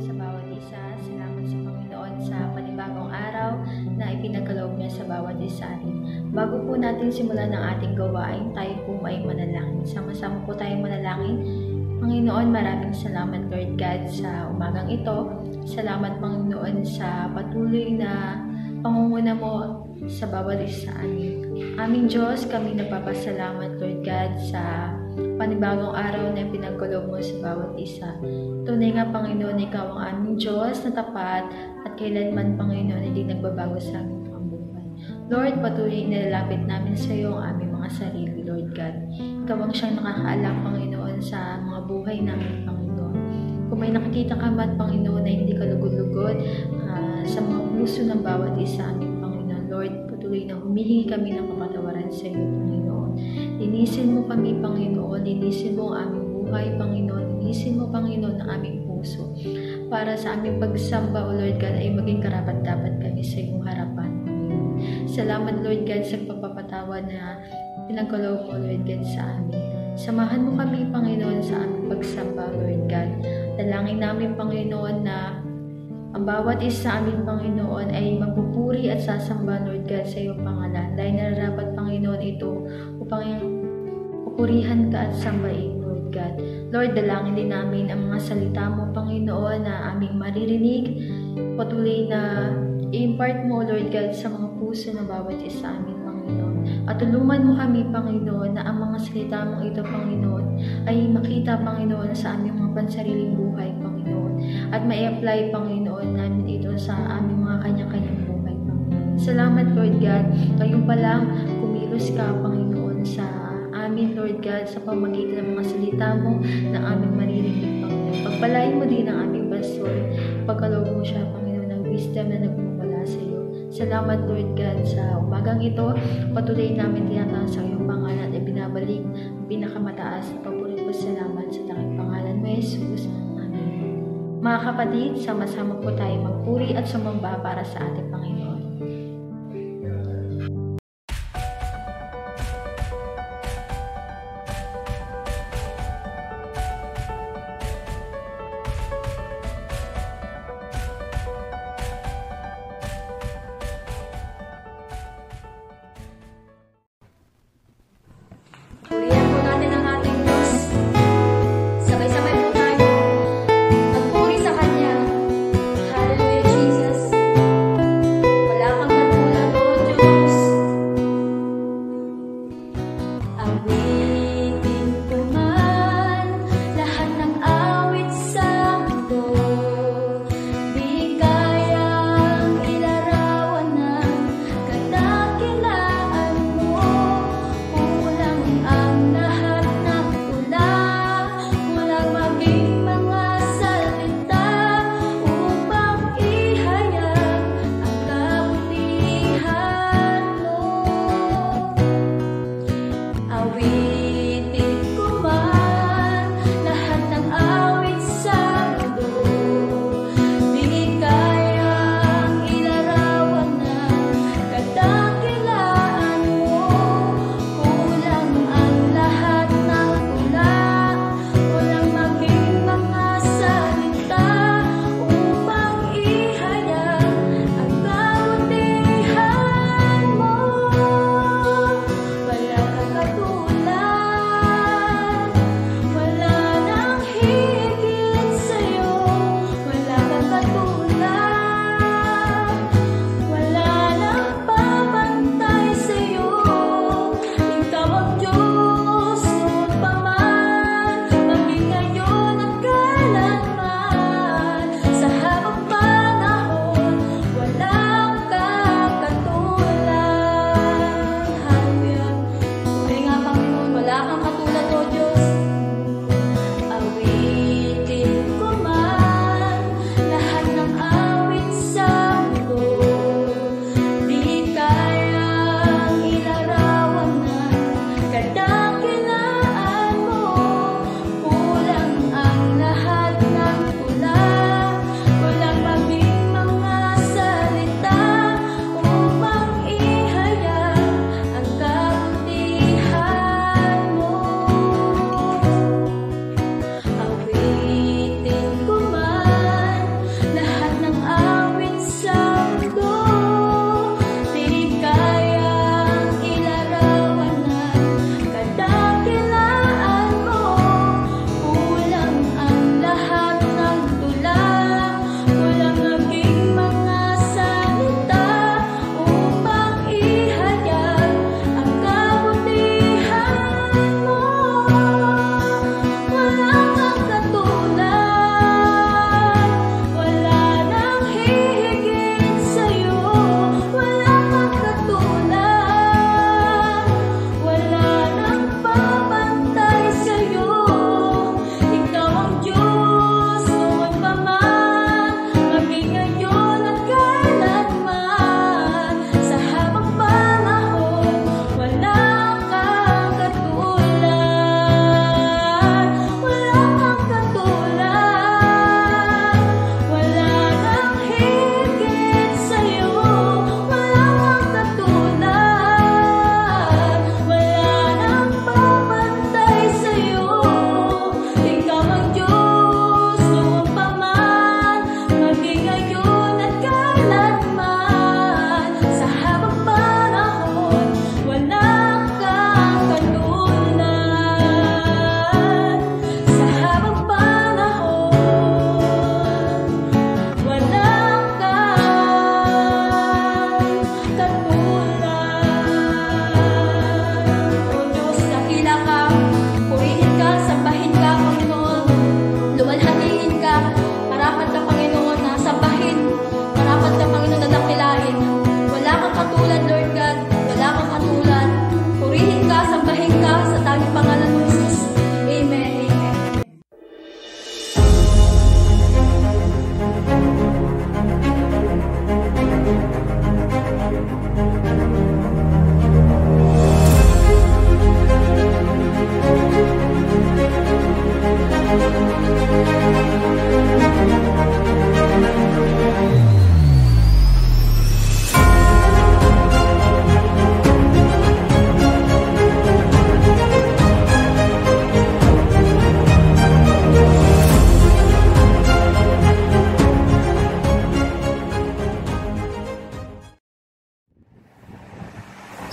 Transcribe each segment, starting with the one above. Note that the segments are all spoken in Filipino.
sa bawat isa. Salamat sa Panginoon sa panibagong araw na ipinagkaloob niya sa bawat isa atin. Bago po natin simulan ang ating gawain, tayo po ay manalangin. Sama-sama po tayo manalangin. Panginoon, maraming salamat Lord God sa umagang ito. Salamat Panginoon sa patuloy na pangunguna mo sa bawat isa amin. Aming Diyos, kami nagpapasalamat Lord God sa panibagong araw na pinagkaloob mo sa bawat isa. Tunay nga Panginoon, ikaw ang aming Diyos na tapat at kailanman Panginoon hindi nagbabago sa aming buhay. Lord, patuloy nilalapit namin sa iyo ang aming mga sarili Lord God. Ikaw ang siyang nakakaalam Panginoon sa mga buhay namin Panginoon. Kung may nakikita ka man Panginoon na hindi ka lugod-lugod sa mga puso ng bawat isa amin Panginoon, Lord, patuloy na humihingi kami ng kapatawaran sa iyo Panginoon. Linisin mo kami Panginoon, linisin mo ang aming buhay Panginoon, linisin mo Panginoon ang aming puso para sa aming pagsamba o Lord God ay maging karapat-dapat kami sa iyong harapan Panginoon. Salamat Lord God sa pagpapatawad na pinagkaloob mo Lord God sa amin. Samahan mo kami Panginoon sa aming pagsamba Lord God. Dalangin namin Panginoon na ang bawat isa amin Panginoon ay magpupuri at sasamba Lord God sa iyong pangalan. Dahil nararapat Panginoon ito upang pupurihan ka at sambahin Lord God. Lord, dalangin din namin ang mga salita mo Panginoon na aming maririnig. Patuloy na i-impart mo Lord God sa mga puso ng bawat isa amin Panginoon. At tulungan mo kami Panginoon na ang mga salita mong ito Panginoon ay makita Panginoon sa aming mga pansariling buhay Panginoon. At ma-apply Panginoon namin ito sa aming mga kanya-kanyang buhay Panginoon. Salamat Lord God. Ngayon pa lang kumilos ka Panginoon sa amin Lord God sa pamagitan ng mga salita mo na aming maririnig Panginoon. Pagpalain mo din ang aming pastor. Pagkaloob mo siya Panginoon ng wisdom na nagmumula sa iyo. Salamat Lord God sa umagang ito. Patuloy namin tinatawag sa iyong pangalan at ibinabalik ang pinakamataas na papuri po salamat sa takip pangalan mo Jesus. Amen. Mga kapatid, sama-sama po tayo magpuri at sumamba para sa ating Panginoon. Purihan po natin ang ating Diyos. Sabay-sabay po tayo magpuri sa Kanya. Hallelujah, Jesus.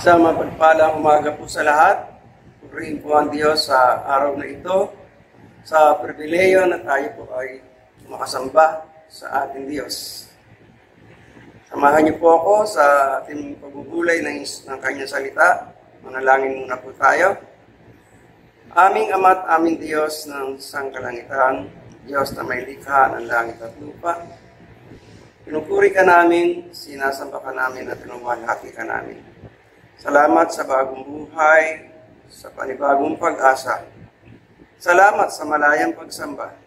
Sa mapagpalang umaga po sa lahat, purihin po ang Diyos sa araw na ito, sa pribileyo na tayo po ay makasamba sa ating Diyos. Samahan niyo po ako sa ating pagbubulay ng kanyang salita. Manalangin muna po tayo. Aming Ama at aming Diyos ng sangkalangitan, Diyos na may likha ng langit at lupa, pinupuri ka namin, sinasamba ka namin at tinuwalhati ka namin. Salamat sa bagong buhay, sa panibagong pag-asa. Salamat sa malayang pagsamba.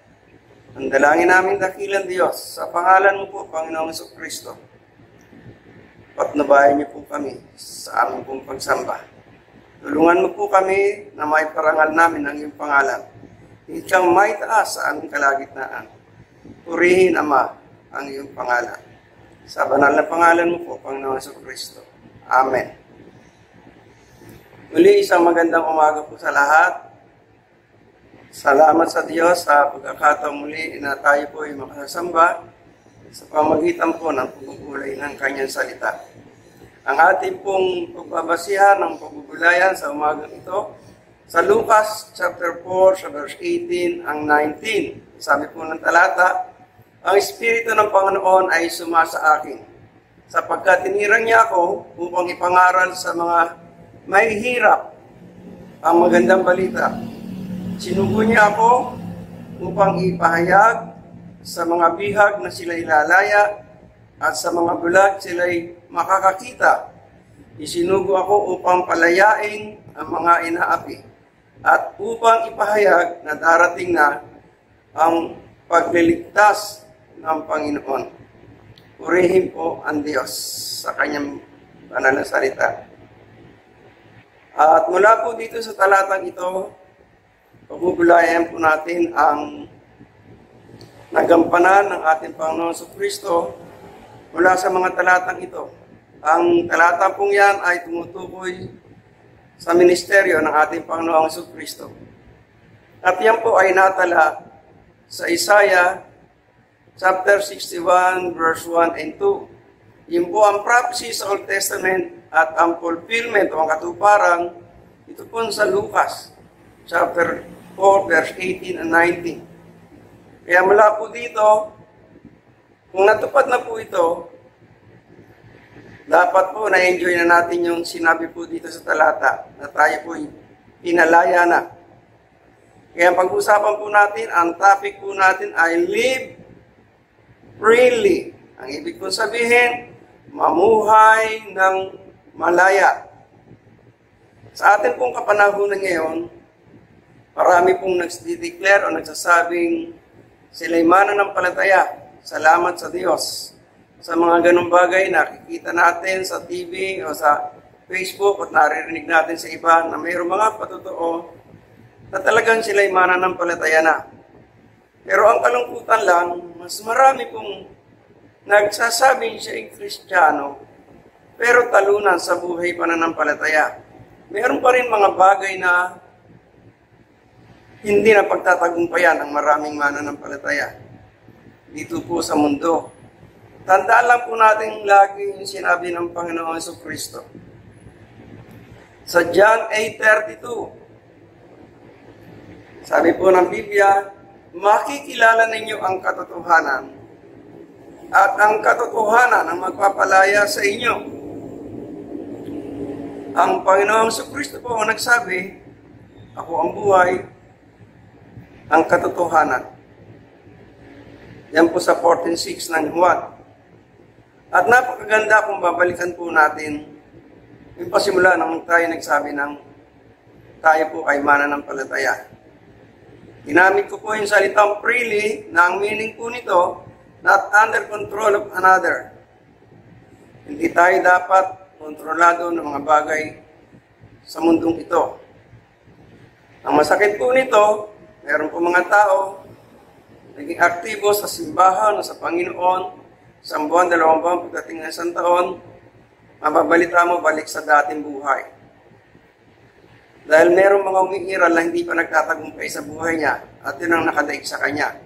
Ang dalangin namin dakilang Diyos, sa pangalan mo po, Panginoong Jesucristo, patnubayan niyo po kami sa aming pong pagsamba. Tulungan mo po kami na may parangal namin ang iyong pangalan. Ikaw may taas sa aming kalagitnaan. Purihin, Ama, ang iyong pangalan. Sa banal na pangalan mo po, Panginoong Jesucristo. Amen. Muli, isang magandang umaga po sa lahat. Salamat sa Diyos sa pagkakataong muli na tayo po ay makasasamba sa pamagitan po ng pagbubulay ng kanyang salita. Ang ating pong pagbabasihan ng pagbubulayan sa umagang ito, sa Lucas chapter 4, sa verse 18 ang 19. Sabi po ng talata, ang Espiritu ng Panginoon ay sumasa akin, sapagkat tinirang niya ako upang ipangaral sa mga may hirap ang magandang balita. Sinugo niya ako upang ipahayag sa mga bihag na sila'y lalaya at sa mga bulag sila'y makakakita. Isinugo ako upang palayain ang mga inaapi at upang ipahayag na darating na ang pagliligtas ng Panginoon. Purihin po ang Diyos sa kanyang banal na salita. At mula po dito sa talatang ito, pagbubulayan po natin ang nagampanan ng ating Panginoon Jesucristo mula sa mga talatang ito. Ang talatang pong yan ay tumutukoy sa ministeryo ng ating Panginoon Jesucristo. At yan po ay natala sa Isaiah chapter 61 verse 1 and 2. Yun po ang prophecy sa Old Testament at ang fulfillment o ang katuparan, ito po sa Lucas, chapter 4, verse 18 and 19. Kaya mula po dito, kung natupad na po ito, dapat po na-enjoy na natin yung sinabi po dito sa talata, na tayo po pinalaya na. Kaya pag-usapan po natin, ang topic po natin ay live freely. Ang ibig po sabihin, mamuhay ng malaya. Sa atin pong kapanahunan ngayon, marami pong nagdi-declare o nagsasabing sila'y mananampalataya. Salamat sa Diyos. Sa mga ganong bagay, nakikita natin sa TV o sa Facebook at naririnig natin sa iba na mayroong mga patotoo na talagang sila'y mananampalataya na. Pero ang kalungkutan lang, mas marami pong nagsasabing siya'y Kristiyano, pero talunan sa buhay pananampalataya. Meron pa rin mga bagay na hindi na pagtatagumpayan ang maraming mananampalataya dito po sa mundo. Tandaan lang po natin lagi yung sinabi ng Panginoon Jesucristo. Sa John 8:32, sabi po ng Biblia, makikilala ninyo ang katotohanan at ang katotohanan ang magpapalaya sa inyo. Ang Panginoong Jesucristo po ang nagsabi, ako ang buhay, ang katotohanan. Yan po sa 14:6 ng Juan. At napakaganda kung babalikan po natin yung pasimula nang tayo nagsabi ng tayo po ay mananampalataya. Ginamit ko po yung salitang freely na ang meaning po nito, not under control of another. Hindi tayo dapat kontrolado ng mga bagay sa mundong ito. Ang masakit po nito, meron po mga tao naging aktibo sa simbahan o sa Panginoon, isang buwan, 2 buwan, pagdating ng 1 taon, mababalita mo balik sa dating buhay. Dahil merong mga umiiral na hindi pa nagtatagumpay sa buhay niya at yun ang nakadaig sa kanya.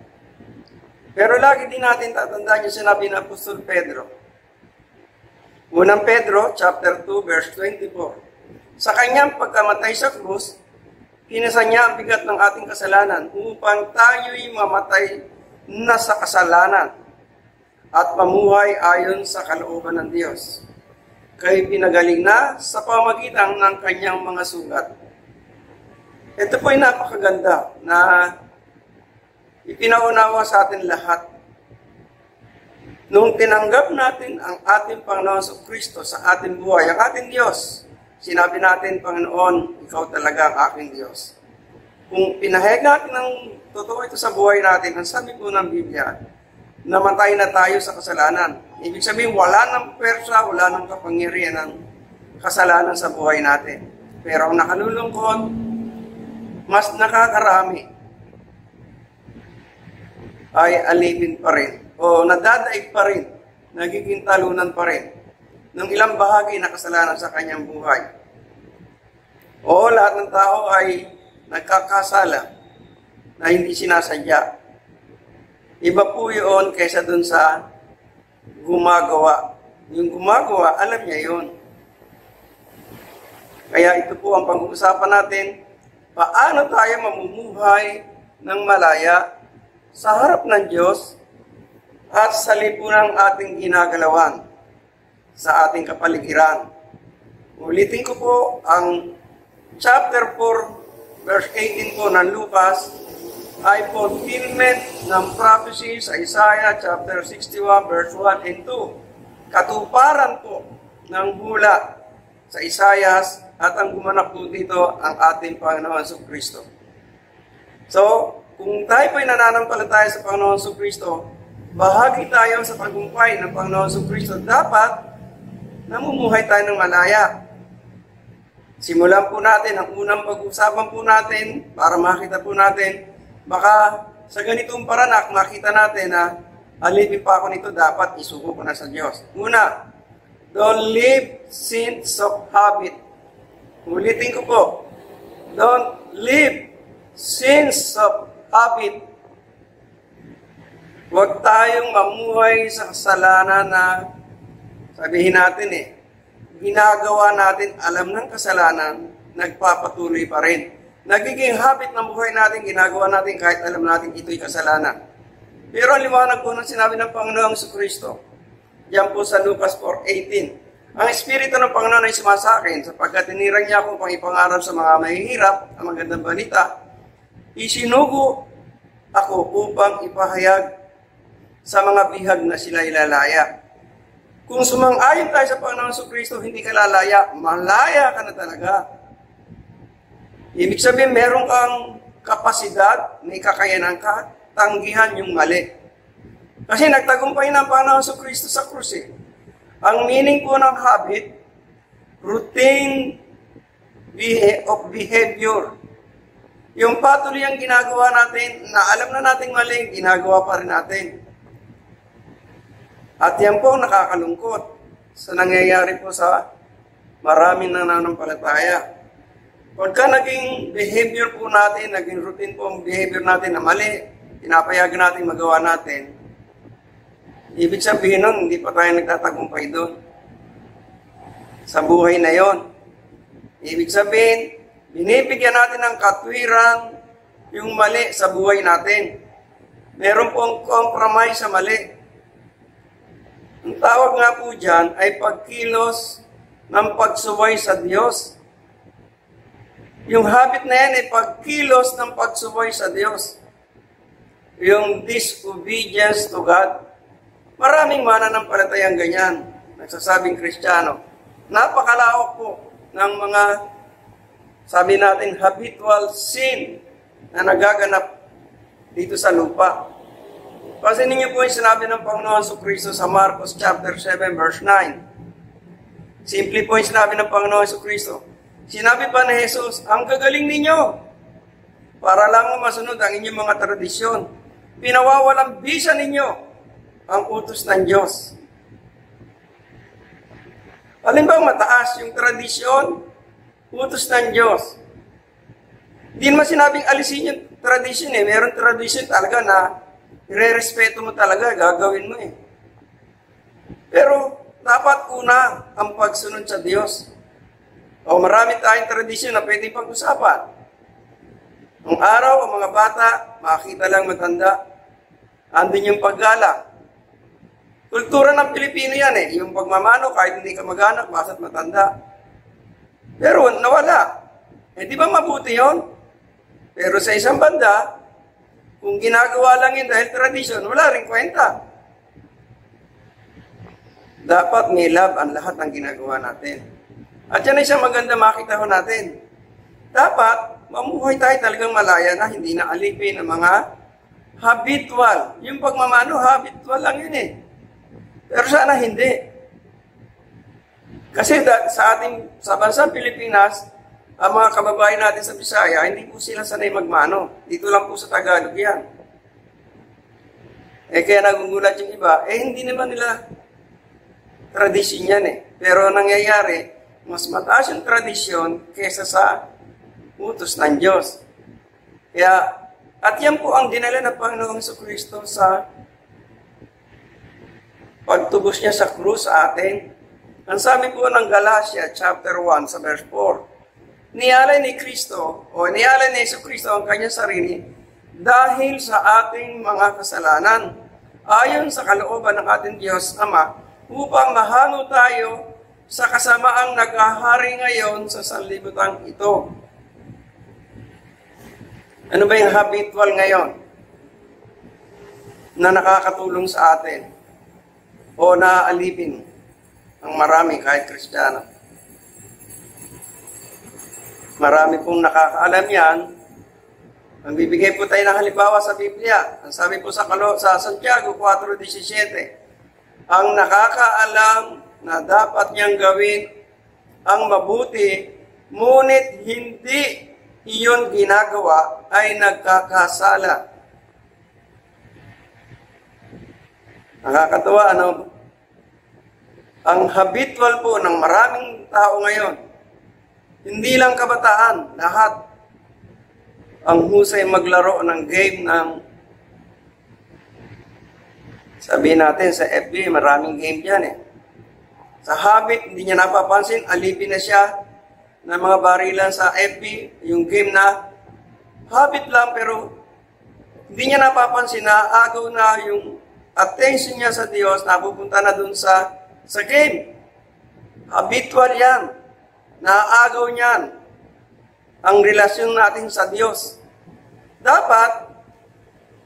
Pero lagi din natin tatandaan yung sinabi ng Apostol Pedro. Unang Pedro, chapter 2, verse 24. Sa kanyang pagkamatay sa krus, kinasan niya ang bigat ng ating kasalanan upang tayo'y mamatay na sa kasalanan at mamuhay ayon sa kalooban ng Diyos. Kayo pinagaling na sa pamagitan ng kanyang mga sugat. Ito po ay napakaganda na ipinaunawa sa atin lahat. Nung tinanggap natin ang ating Panginoon sa Kristo sa ating buhay, ang ating Diyos, sinabi natin, Panginoon, ikaw talaga ang aking Diyos. Kung pinahayag natin ng totoo ito sa buhay natin, ang sabi po ng Biblia, namatay na tayo sa kasalanan. Ibig sabihin, wala ng pwersa, wala ng kapangyarihan ng kasalanan sa buhay natin. Pero ang nakalulungkot, mas nakakarami ay alipin pa rin o nadadaig pa rin, nagiging talunan pa rin ng ilang bahagi na kasalanan sa kanyang buhay. O lahat ng tao ay nagkakasala na hindi sinasadya. Iba po yun kaysa dun sa gumagawa. Yung gumagawa, alam niya yun. Kaya ito po ang pag-uusapan natin, paano tayo mamumuhay ng malaya sa harap ng Diyos at sa lipunang ating ginagalawan sa ating kapaligiran. Ulitin ko po ang chapter 4, verse 18 po ng Lucas ay fulfillment ng prophecy sa Isaiah chapter 61, verse 1 and 2. Katuparan po ng hula sa Isaiah at ang gumanap po dito ang ating Panginoon Jesucristo. So, kung tayo po'y nananampalataya sa Panginoon Jesucristo, bahagi tayo sa tagumpay ng Panginoon Jesucristo. Dapat namumuhay tayo ng malaya. Simulan po natin, ang unang pag-usapan po natin, para makita po natin, baka sa ganitong paranak, makita natin na alipin pa ako nito, dapat isuko ko na sa Diyos. Una, don't live sins of habit. Ulitin ko po, don't live sins of habit. Huwag tayong mamuhay sa kasalanan na sabihin natin ginagawa natin, alam ng kasalanan, nagpapatuloy pa rin. Nagiging habit ng buhay natin, ginagawa natin kahit alam natin ito'y kasalanan. Pero ang liwanag po ng sinabi ng Panginoong Jesucristo, diyan po sa Lucas 4:18, ang Espiritu ng Panginoon ay sumasakin sapagkat tinirang niya akong pang ipangaral sa mga mahihirap ang magandang balita. Isinugo ako upang ipahayag sa mga bihag na sila ilalaya. Kung sumang-ayon tayo sa Panginoon Jesucristo, hindi ka lalaya, malaya ka na talaga. Ibig sabihin, meron kang kapasidad, may kakayanan ka, tanggihan yung mali. Kasi nagtagumpay ng Panginoon Jesucristo sa krus. Ang meaning po ng habit, routine of behavior. Yung patuloy ang ginagawa natin, na alam na nating mali, ginagawa pa rin natin. At yan po nakakalungkot sa nangyayari po sa maraming nananampalataya. Pagka naging behavior po natin, naging routine po ang behavior natin na mali, pinapayagan natin magawa natin, ibig sabihin nun, hindi pa tayo nagtatagumpay doon. Sa buhay na yon. Ibig sabihin, binibigyan natin ng katwiran yung mali sa buhay natin. Meron po ang compromise sa mali. Ang tawag nga po dyan ay pagkilos ng pagsuway sa Diyos. Yung habit na yan ay pagkilos ng pagsuway sa Diyos. Yung disobedience to God. Maraming mananampalatayang ganyan, nagsasabing Kristiyano. Napakalawak po ng mga, sabi natin, habitual sin na nagaganap dito sa lupa. Kasi ninyo po yung sinabi ng Panginoon Jesucristo sa Marcos chapter 7 verse 9. Simple po yung sinabi ng Panginoon Jesucristo. Sinabi pa ni Jesus, ang gagaling ninyo para lang masunod ang inyong mga tradisyon. Pinawawalang bisa ninyo ang utos ng Diyos. Alin ba mataas yung tradisyon? Utos ng Diyos. Hindi naman sinabing alisin yung tradisyon Meron tradisyon talaga na ire-respeto mo talaga, gagawin mo Pero dapat una ang pagsunod sa Diyos. O marami tayong tradisyon na pwede pag-usapan. Ang araw, ang mga bata, makakita lang matanda, andun yung paggala. Kultura ng Pilipino yan yung pagmamano, kahit hindi ka mag-anak, basta't matanda. Pero nawala. Di ba mabuti yun? Pero sa isang banda, kung ginagawa lang yun dahil tradisyon, wala rin kwenta. Dapat may love ang lahat ng ginagawa natin. At yan ay isang maganda makita ho natin. Dapat, mamuhay tayo talagang malaya na hindi na alipin ang mga habitual. Yung pagmamano, habitual lang yun Pero sana hindi. Kasi sa bansang Pilipinas, ang mga kababayan natin sa Bisaya, hindi po sila sanay magmano. Dito lang po sa Tagalog yan. Kaya nagugulat yung iba, hindi naman nila tradisyon yan Pero nangyayari, mas mataas yung tradisyon kesa sa utos ng Diyos. At yan po ang dinala ng Panginoong Jesucristo sa pagtubos niya sa krus sa atin. Ang sabi po ng Galatia chapter 1 sa verse 4, nialay ni Kristo o nialay ni Jesucristo ang kanyang sarili dahil sa ating mga kasalanan ayon sa kalooban ng ating Diyos Ama upang mahango tayo sa kasamaang naghahari ngayon sa sanlibutan ito. Ano ba yung habitual ngayon na nakakatulong sa atin o naaalipin ang marami kahit Kristiyano? Marami pong nakakaalam yan. Magbibigay po tayo ng halimbawa sa Biblia. Ang sabi po sa Santiago 4:17, ang nakakaalam na dapat niyang gawin ang mabuti, ngunit hindi iyon ginagawa ay nagkakasala. Nakakatawa, Ang habitual po ng maraming tao ngayon, hindi lang kabataan, lahat ang husay maglaro ng game ng, sabihin natin sa FB, maraming game dyan Sa habit, hindi niya napapansin, alipin na siya ng mga barilan sa FB, yung game na habit lang pero hindi niya napapansin na agaw na yung attention niya sa Diyos, napupunta na dun sa game. Habitual yan. Naagaw niyan ang relasyon natin sa Diyos. Dapat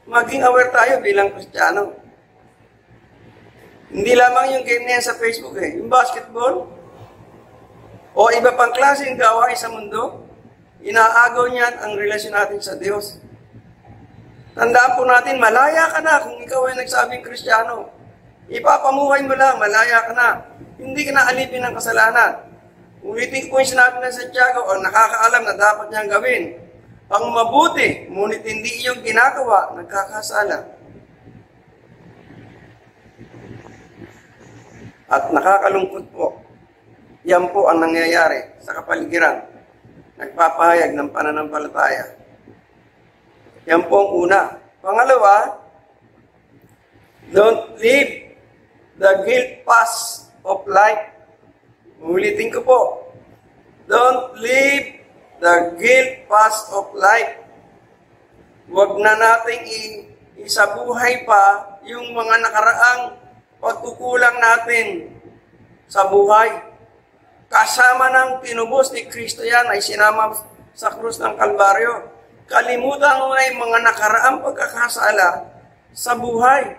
maging aware tayo bilang Kristiyano. Hindi lamang yung game na yan sa Facebook yung basketball o iba pang klaseng gawain sa mundo, inaagaw niyan ang relasyon natin sa Diyos. Tandaan po natin, malaya ka na kung ikaw ay nagsabing Kristiyano. Ipapamuhay mo lang, malaya ka na. Hindi ka na alipin ng kasalanan. Ulitin ko yung sinabi ng Santiago, ang nakakaalam na dapat niyang gawin. Ang mabuti, ngunit hindi iyong ginagawa, nagkakasala. At nakakalungkot po, yan po ang nangyayari sa kapaligiran. Nagpapahayag ng pananampalataya. Yan po ang una. Pangalawa, don't live the guilt path of life. Ulitin ko po. Don't live the guilt path of life. Huwag na nating isabuhay pa yung mga nakaraang pagkukulang natin sa buhay. Kasama ng tinubos ni Kristo yan ay sinama sa krus ng Kalbaryo. Kalimutan mo na yung mga nakaraang pagkakasala sa buhay.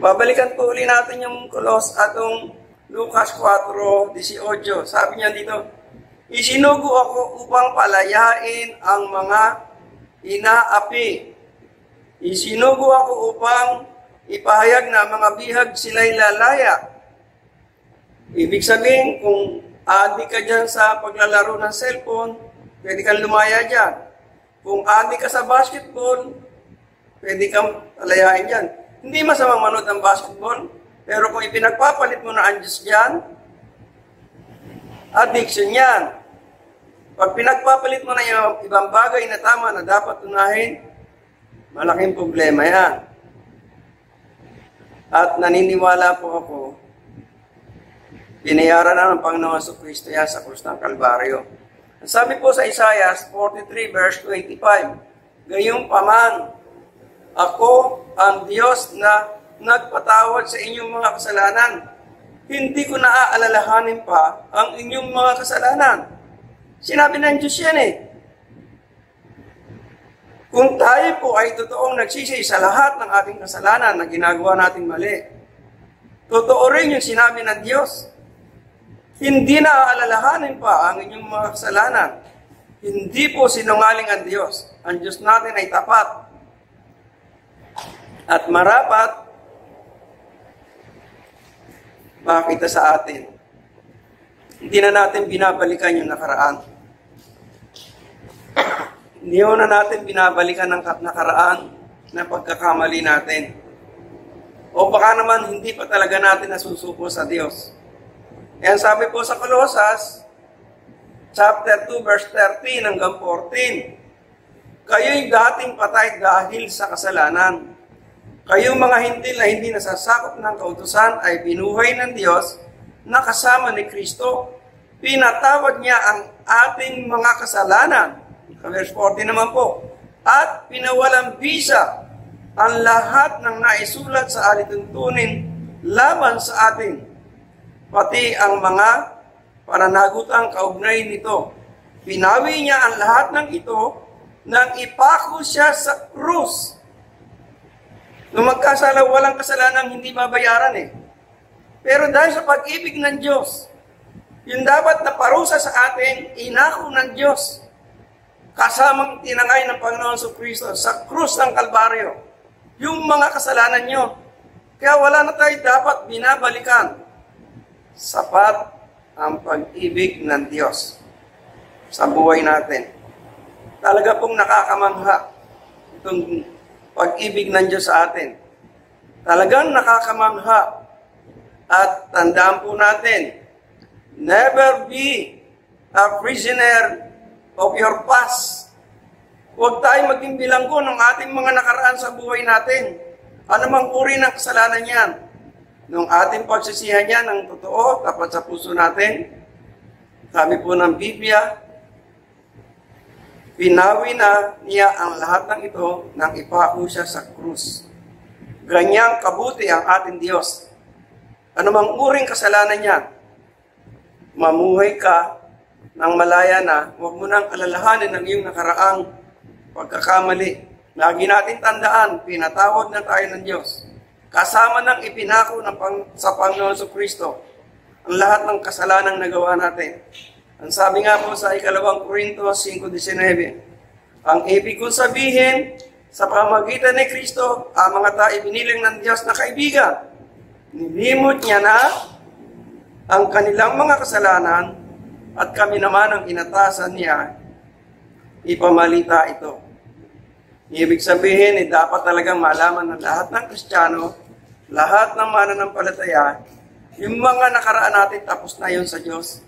Babalikan po uli natin yung atong Lucas 4:18. Sabi niya dito, isinugo ako upang palayain ang mga inaapi. Isinugo ako upang ipahayag na mga bihag sila'y lalaya. Ibig sabihin, kung adik ka dyan sa paglalaro ng cellphone, pwede kang lumaya dyan. Kung adik ka sa basketball, pwede kang palayain dyan. Hindi masamang manood ng basketball, pero kung ipinagpapalit mo na ang Diyos dyan, addiction yan. Pag pinagpapalit mo na yung ibang bagay na tama na dapat unahin, malaking problema yan. At naniniwala po ako, binayaran na ng Panginoon Kristo yan sa krus ng Kalbaryo. Ang sabi po sa Isaiah 43 verse 25, gayunpaman, ako ang Diyos na nagpatawad sa inyong mga kasalanan. Hindi ko naaalalahanin pa ang inyong mga kasalanan. Sinabi ng Diyos yan eh. Kung tayo po ay totoong nagsisi sa lahat ng ating kasalanan na ginagawa nating mali, totoo rin yung sinabi ng Diyos. Hindi na aalalahanin pa ang inyong mga kasalanan. Hindi po sinungaling ang Diyos. Ang Diyos natin ay tapat at marapat makita sa atin. Hindi na natin binabalikan yung nakaraan. Hindi na natin binabalikan ang nakaraan na pagkakamali natin. O baka naman hindi pa talaga natin nasusuko sa Diyos. Yan sabi po sa Colosas, chapter 2, verse 13 hanggang 14. Kayo'y dating patay dahil sa kasalanan. Kayong mga hintil na hindi nasasakop ng kautusan ay binuhay ng Diyos na kasama ni Kristo. Pinatawad niya ang ating mga kasalanan. Verse 14 naman po. At pinawalang bisa ang lahat ng naisulat sa alituntunin laban sa atin, pati ang mga pananagutang kaugnay nito. Pinawi niya ang lahat ng ito nang ipako siya sa krus. Nung magkasala, walang kasalanan hindi babayaran eh. Pero dahil sa pag-ibig ng Diyos, yung dapat na parusa sa atin, inako ng Diyos, kasamang tinangay ng Panginoon Kristo sa krus ng Kalbaryo, yung mga kasalanan nyo. Kaya wala na tayo dapat binabalikan. Sapat ang pag-ibig ng Diyos sa buhay natin. Talaga pong nakakamangha itong pag-ibig ng Diyos sa atin. Talagang nakakamangha. At tandaan po natin, never be a prisoner of your past. Huwag tayo maging bilanggo ng ating mga nakaraan sa buhay natin. Ano mang uri ng kasalanan yan. Nung ating pagsisihan yan ng totoo, tapat sa puso natin, sabi po ng Biblia, pinawi na niya ang lahat ng ito nang ipako siya sa krus. Ganyang kabuti ang ating Diyos. Ano mang uring kasalanan niya, mamuhay ka nang malaya na, huwag mo nang alalahanin ang iyong nakaraang pagkakamali. Lagi natin tandaan, pinatawad na tayo ng Diyos. Kasama ng ipinako sa Panginoon Kristo ang lahat ng kasalanang nagawa natin. Ang sabi nga po sa 2 Corintios 5:19, ang ibig kong sabihin, sa pamagitan ni Kristo, ang mga tayo biniling ng Diyos na kaibigan, nilimot niya na ang kanilang mga kasalanan at kami naman ang inatasan niya, ipamalita ito. Ibig sabihin, dapat talagang malaman ng lahat ng Kristiyano, lahat ng mananampalataya, yung mga nakaraan natin tapos na yun sa Diyos.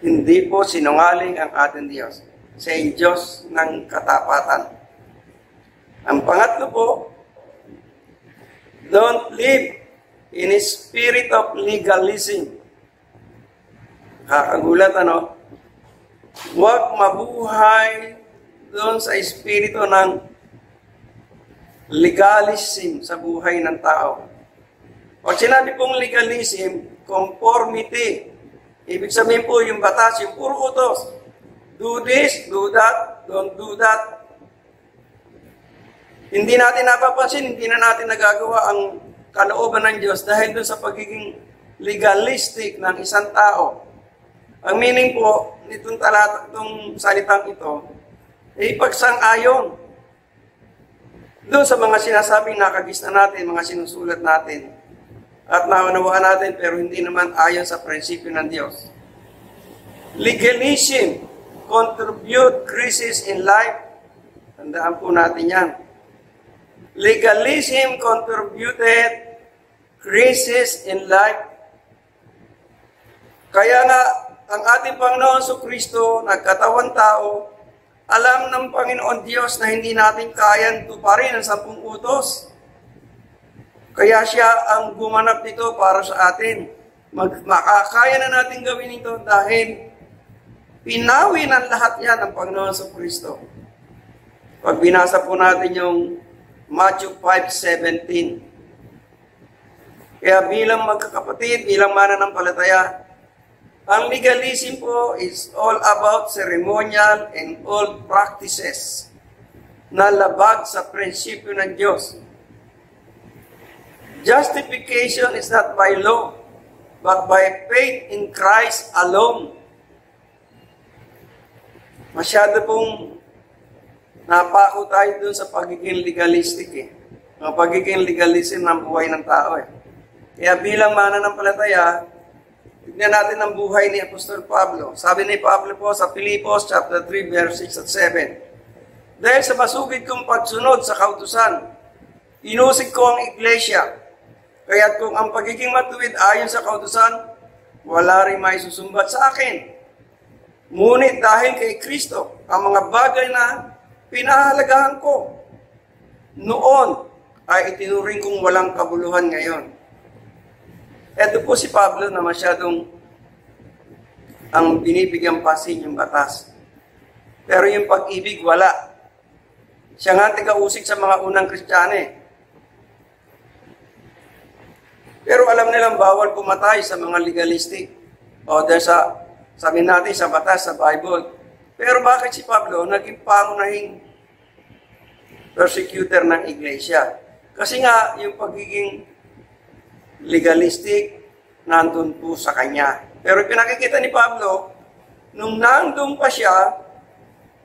Hindi po sinungaling ang ating Diyos. Siya ay Diyos ng katapatan. Ang pangatlo po, don't live in a spirit of legalism. Kakagulat, ano? Huwag mabuhay doon sa espiritu ng legalism sa buhay ng tao. Pag sinabi pong legalism, conformity. Ibig sabihin po yung batas, yung puro utos. Do this, do that, don't do that. Hindi natin napapansin, hindi na natin nagagawa ang kalooban ng Diyos dahil doon sa pagiging legalistic ng isang tao. Ang meaning po nitong itong salitang ito ay pagsang-ayon doon sa mga sinasabing nakagis na natin, mga sinusulat natin at naunawaan natin pero hindi naman ayon sa prinsipyo ng Diyos. Legalism contribute crisis in life. Tandaan po natin yan. Legalism contributed crisis in life. Kaya nga, ang ating Panginoon Kristo, nagkatawan tao, Alam ng Panginoon Diyos na hindi natin kayang tuparin ang 10 utos. Kaya siya ang gumanap nito para sa atin. Makakaya na natin gawin ito dahil pinawi ng lahat yan ng Panginoon sa Kristo. Pag binasa po natin yung Matthew 5:17. Kaya bilang magkakapatid, bilang mananampalataya, ang legalism po is all about ceremonial and old practices na labag sa prinsipyo ng Diyos. Justification is not by law, but by faith in Christ alone. Masyado pong napako tayo dun sa pagiging legalistic ang pagiging legalism ng buhay ng tao Kaya bilang mananampalataya, tignan natin ang buhay ni Apostol Pablo. Sabi ni Pablo po sa Filipos chapter 3 verse 6 at 7. Dahil sa masugid kong pagsunod sa kautusan, inusig ko ang iglesia. Kaya't kung ang pagiging matuwid ayon sa kautusan, wala rin may susumbat sa akin. Ngunit dahil kay Kristo, ang mga bagay na pinahalagahan ko noon ay itinuring kong walang kabuluhan ngayon. Ito po si Pablo na masyadong ang binibigyan pasin yung batas. Pero yung pag-ibig, wala. Siya nga tiga-usig sa mga unang Kristiyano Pero alam nilang bawal pumatay sa mga legalistic. O dahil sabi natin sa batas, sa Bible. Pero bakit si Pablo naging pangunahing persecutor ng iglesia? Kasi nga, yung pagiging legalistic, nandun po sa kanya. Pero pinakikita ni Pablo, nung nandun pa siya,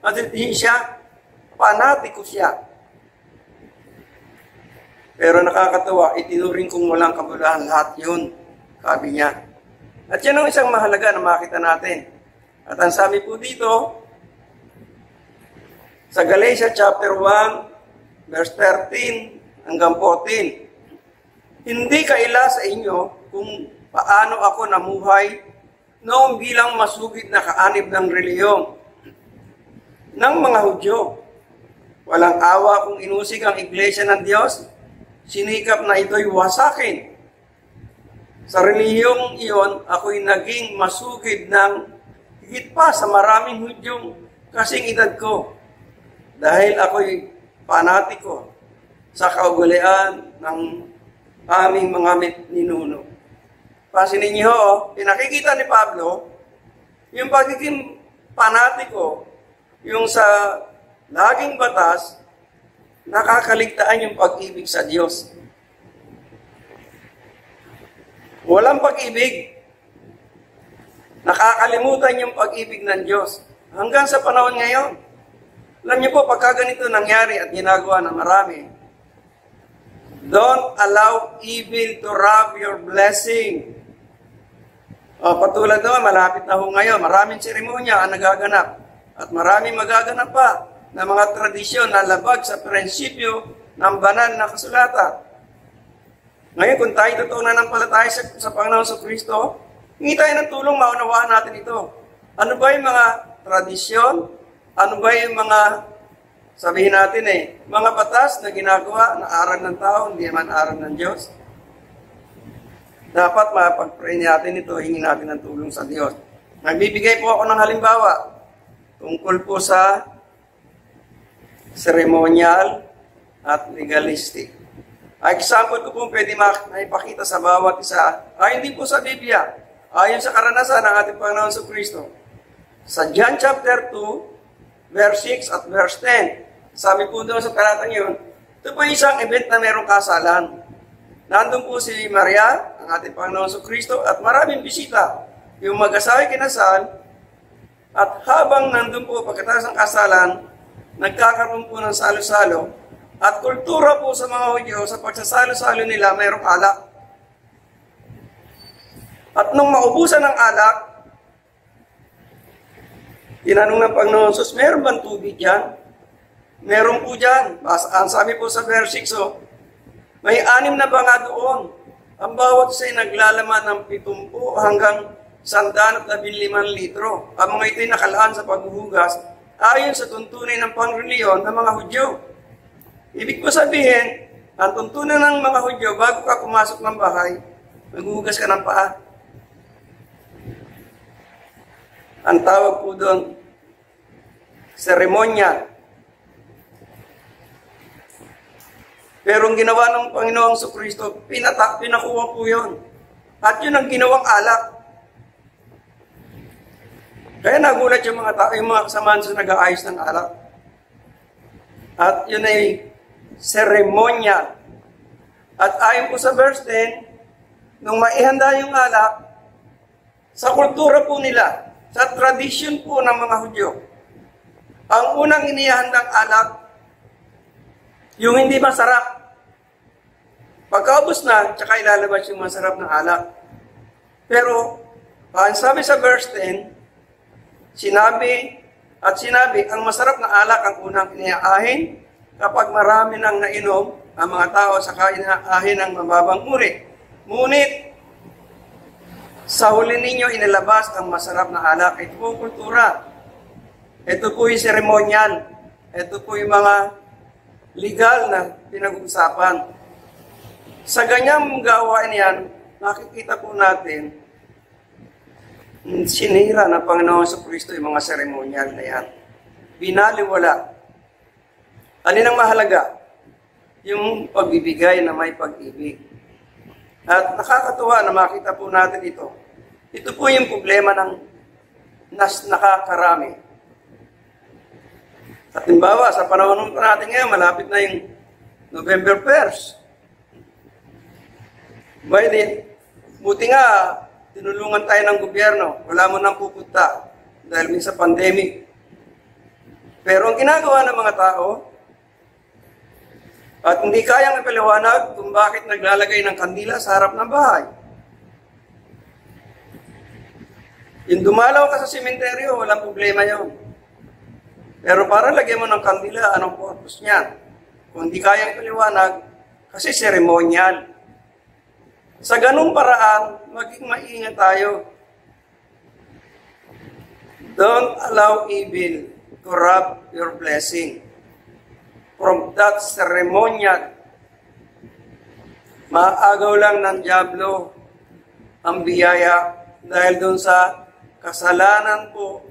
at hindi siya, panatiko siya. Pero nakakatawa, itinuring kong walang kabuluhan lahat yun, sabi niya. At yan ang isang mahalaga na makita natin. At ang sabi po dito, sa Galatia chapter 1, verse 13 hanggang 14, hindi kaila sa inyo kung paano ako namuhay noong bilang masugid na kaanib ng reliyon ng mga Hudyo. Walang awa kung inusig ang iglesia ng Diyos, sinikap na ito'y wasakin. Sa reliyong iyon, ako'y naging masugid ng higit pa sa maraming Hudyong kasing edad ko dahil ako'y panatiko sa kaugalian ng aming mga ninuno. Pansinin niyo, pinakikita ni Pablo, yung pagiging panatiko, yung sa laging batas, nakakaligtaan yung pag-ibig sa Diyos. Walang pag-ibig. Nakakalimutan yung pag-ibig ng Diyos. Hanggang sa panahon ngayon. Alam niyo po, pagka ganito nangyari at ginagawa ng marami, don't allow evil to rob your blessing. Patulad naman, malapit na ho ngayon, maraming seremonya ang nagaganap. At maraming magaganap pa na mga tradisyon na labag sa prinsipyo ng banal na kasulatan. Ngayon, kung tayo totoo na nampalataya sa Panginoon sa Kristo, hingi tayo ng tulong, maunawaan natin ito. Ano ba yung mga tradisyon? Ano ba yung mga sabihin natin mga batas na ginagawa na aral ng tao, hindi naman aral ng Diyos. Dapat mapag-pray natin ito, hingin natin ng tulong sa Diyos. Nagbibigay po ako ng halimbawa tungkol po sa ceremonial at legalistic. Example ko po pwede maipakita sa bawat isa. Hindi po sa Biblia, ayon sa karanasan ng ating Panginoon sa Kristo. Sa John chapter 2, verse 6 at verse 10, sabi po doon sa talatang yun, ito po isang event na mayroong kasalan. Nandun po si Maria, ang ating Panginoon sa Kristo, at maraming bisita. Yung mag-asawa'y kinasal, at habang nandun po pagkatapos ng kasalan, nagkakaroon po ng salo-salo, at kultura po sa mga Hudyo, sa pagsasalo-salo nila, mayroong alak. At nung maubusan ng alak, tinanong ng Panginoon Jesus, meron bang tubig yan? Meron po dyan. Ang sabi po sa verse 6, may 6 na banga doon. Ang bawat isa'y naglalaman ng 70 hanggang 115 litro. Ang mga ito'y nakalaan sa paghuhugas ayon sa tuntunin ng pangreliyon ng mga Hudyo. Ibig ko sabihin, ang tuntunan ng mga Hudyo, bago ka pumasok ng bahay, maghuhugas ka ng paa. Ang tawag po doon, seremonya. Pero ang ginawa ng Panginoong Jesucristo, pinakuha po yun. At yun ang ginawang alak. Kaya nagulat yung mga tao, yung mga kasamahan sa nag-aayos ng alak. At yun ay seremonya. At ayon po sa verse 10, nung maihanda yung alak, sa kultura po nila, sa tradisyon po ng mga Hudyo, ang unang inihandang alak, yung hindi masarap. Pagkaubos na, tsaka ilalabas yung masarap na alak. Pero, ang sabi sa verse 10, sinabi, ang masarap na alak ang unang iniaahin kapag marami nang nainom ang mga tao sa kainahin ng mababang uri. Ngunit, sa huli ninyo inilabas ang masarap na alak. Ito po kultura. Ito po yung seremonyal. Ito po yung mga legal na pinag-uusapan. Sa ganyang gawain yan, nakikita po natin, sinira ng Panginoon Jesucristo yung mga seremonyal na yan. Binaliwala. Alin ang mahalaga? Yung pagbibigay na may pag-ibig. At nakakatuwa na makita po natin ito. Ito po yung problema ng nakakarami. At halimbawa, sa panahon natin ngayon, malapit na yung November 1st. Buti nga, tinulungan tayo ng gobyerno. Wala mo nang pupunta dahil sa pandemic. Pero ang ginagawa ng mga tao, at hindi kayang ipaliwanag kung bakit naglalagay ng kandila sa harap ng bahay. Yung dumalaw ka sa sementeryo, walang problema yun. Pero para lagyan mo ng kandila, anong purpose niya? Kung hindi kayang ipaliwanag, kasi seremonyal. Sa ganung paraan, maging maingat tayo. Don't allow evil to rob your blessing. From that ceremonial, maagaw lang ng dyablo ang biyaya dahil doon sa kasalanan po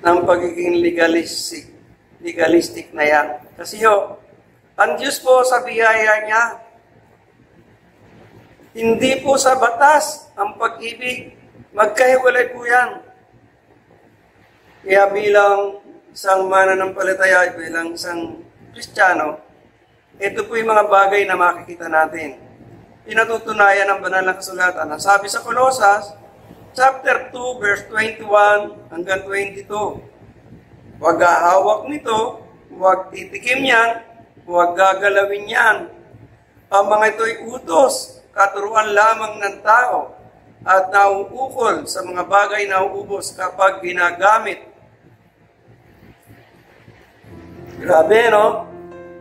ng pagiging legalistic na yan. Kasi ang Diyos po sa biyaya niya, hindi po sa batas ang pag-ibig, magkahiwalay po yan. Kaya bilang isang mananampalataya, bilang isang Kristiyano, ito po yung mga bagay na makikita natin. Pinatutunayan ng banal na kasulatan. Ang sabi sa Colosas, chapter 2, verse 21 hanggang 22. Huwag hahawak nito, huwag titikim yan, huwag gagalawin yan. Ang mga ito'y utos, katuruan lamang ng tao, at nauukol sa mga bagay na uubos kapag ginagamit. Grabe, no?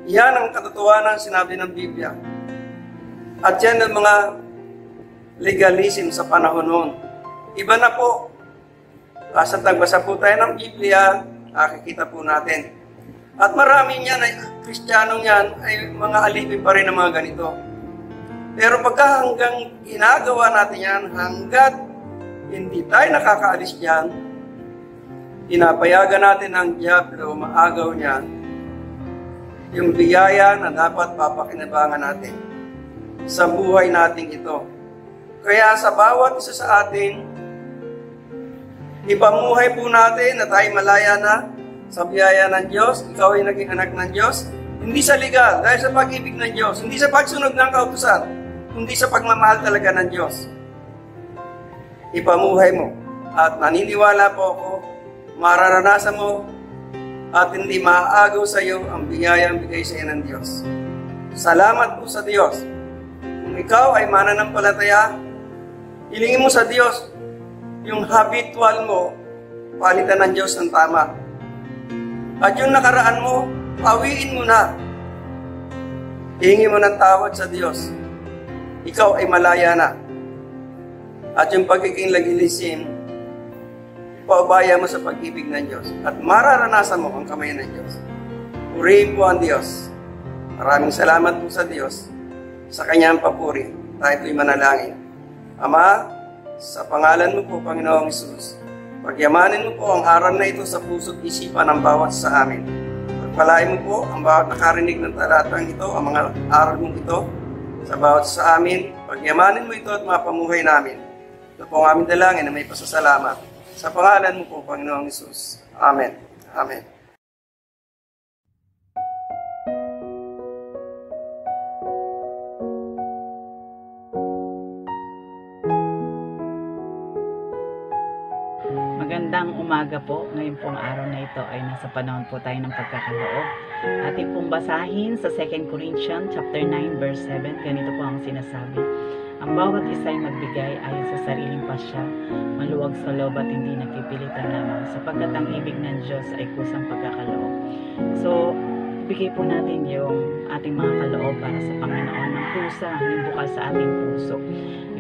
Yan ang katotohanan sinabi ng Biblia. At yan ang mga legalism sa panahon noon. Iba na po. Basta tagbasa po tayo ng Biblia, nakikita po natin. At marami niyan ay Kristiyanong yan ay mga alipin pa rin ng mga ganito. Pero pagka hanggang ginagawa natin yan, hanggat hindi tayo nakakaalis diyan, pinapayagan natin ang diablo, maagaw niya, yung biyaya na dapat papakinabangan natin sa buhay natin ito. Kaya sa bawat isa sa atin, ipamuhay po natin na tayo malaya na sa biyaya ng Diyos. Ikaw ay naging anak ng Diyos. Hindi sa legal, dahil sa pag-ibig ng Diyos. Hindi sa pagsunod ng kautusan. Hindi sa pagmamahal talaga ng Diyos. Ipamuhay mo. At naniniwala po ako, mararanasan mo at hindi maaagaw sa iyo ang biyayang bigay sa iyo ng Diyos. Salamat po sa Diyos. Kung ikaw ay mananampalataya, hilingin mo sa Diyos yung habitual mo, palitan ng Diyos ng tama. At yung nakaraan mo, pawiin mo na. Hihingi mo ng tawad sa Diyos. Ikaw ay malaya na. At yung pagiging legalism, paubaya mo sa pag-ibig ng Diyos at mararanasan mo ang kamay ng Diyos. Purihin po ang Diyos. Maraming salamat po sa Diyos sa kanyang papuri. Tayo po'y manalangin. Ama, sa pangalan mo po, Panginoong Hesus, pagyamanin mo po ang aral na ito sa puso't isipan ng bawat sa amin. Pagpalain mo po ang bawat nakarinig ng talatang ito, ang mga aral mo ito, sa bawat sa amin. Pagyamanin mo ito at mapamuhay namin. Ito po ang aming dalangin na may pasasalamat. Sa pangalan mo po, Panginoong Hesus. Amen. Amen. Magandang umaga po. Ngayon pong araw na ito ay nasa panahon po tayo ng pagkakaloob. Ating pong basahin sa 2 Corinthians chapter 9 verse 7. Ganito po ang sinasabi. Ang bawat isa ay magbigay ayon sa sariling pasya, maluwag sa loob at hindi nagpipilitan lamang, sapagkat ang ibig ng Diyos ay kusang pagkakaloob. So, bigay po natin yung ating mga kaloob para sa Panginoon ng kusa, yung bukal sa ating puso.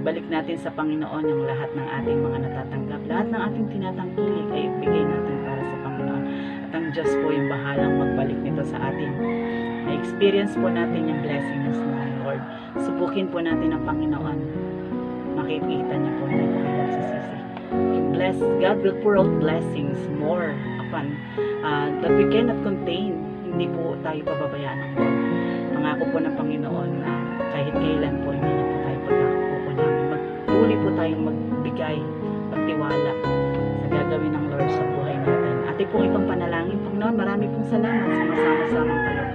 Ibalik natin sa Panginoon yung lahat ng ating mga natatanggap. Lahat ng ating tinatangkilik ay ibigay natin para sa Panginoon. At ang Diyos po yung bahalang magbalik nito sa atin. Na-experience po natin yung blessings ng Lord. Subukin po natin ang Panginoon. Makikita niyo po na ito ay magsisisi. God will pour out blessings more upon that we cannot contain. Hindi po tayo pababayaan ng Lord. Pangako po ng Panginoon na kahit kailan po hindi na po tayo pagkakukulang. Magpuli po tayong magbigay, magtiwala sa gagawin ng Lord sa buhay natin. Ate po itong panalangin. Panginoon, marami pong salamat sa masama-samang kaloob.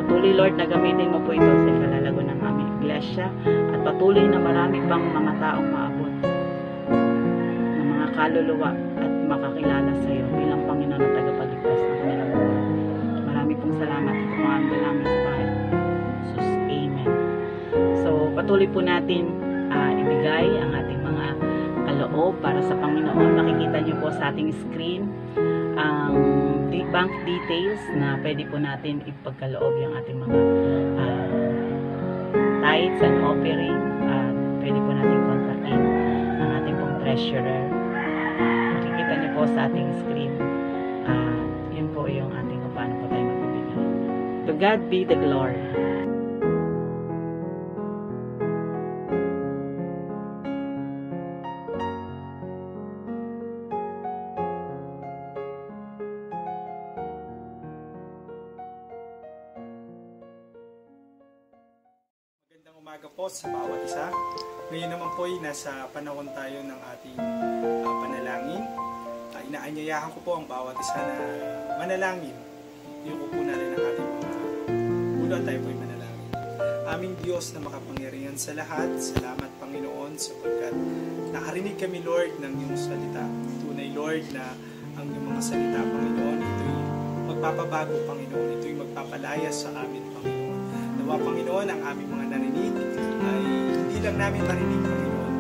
Patuloy, Lord, na gamitin mo po ito sa kalalago ng aming iglesia at patuloy na marami pang mga taong maabot ng mga kaluluwa at makakilala sa iyo bilang Panginoon at tagapagligtas ng kanilang buhay. Marami pong salamat at mga dalangin sa bahay. Jesus, Amen. So, patuloy po natin ibigay ang ating mga kaloob para sa Panginoon. Makikita niyo po sa ating screen ang bank details na pwede po natin ipagkaloob yung ating mga tithes and offering. Pwede po natin kontakin ang ating pong treasurer. Makikita niyo po sa ating screen. Yun po yung ating kung paano po tayo magbibigay. To God be the glory. Umaga po sa bawat isa. Ngayon naman po ay nasa panahon tayo ng ating panalangin. Inaanyayahan ko po ang bawat isa na manalangin. Yung po natin ang ating mga ulo at tayo po ay manalangin. Aming Diyos na makapangyarihan sa lahat, salamat Panginoon sapagkat nakarinig kami Lord ng iyong salita. Tunay Lord na ang iyong mga salita Panginoon, ito'y magpapabago Panginoon, ito'y magpapalaya sa amin Panginoon. Panginoon, ang aming mga narinig ay hindi lang namin marinig, Panginoon.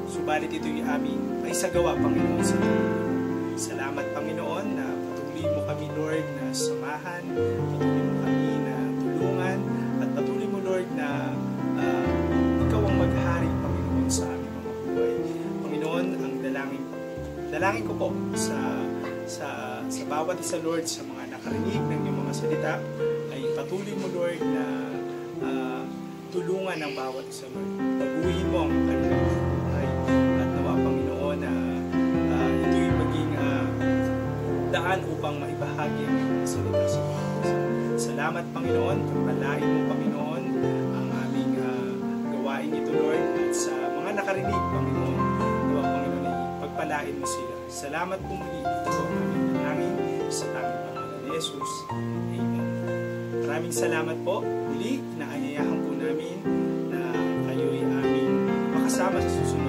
Subalit ito'y aming ay sagawa, Panginoon, sa Panginoon. Salamat, Panginoon, na patuloy mo kami, Lord, na samahan, patuloy mo kami na tulungan, at patuloy mo, Lord, na ikaw ang maghari, Panginoon, sa aming mga buhay. Panginoon, ang dalangin ko po sa bawat isa, Lord, sa mga nakarinig ng iyong mga salita, ay patuloy mo, Lord, na tulungan ng bawat isa, Lord. Baguhin mo ang kanilang buhay. At nawa, Panginoon, na ito'y maging daan upang maibahagi ang iyong salita sa bawat isa. Salamat, Panginoon. Pagpalain mo, Panginoon, ang aming gawain ito, Lord. At sa mga nakarinig, Panginoon, nawa, Panginoon, ay pagpalain mo sila. Salamat po muli. Ito po ang aming dalangin sa aming Panginoon ni Jesus. Amen. Maraming salamat po. Muli, inaanyayahan po namin na kayo'y aming makasama sa susunod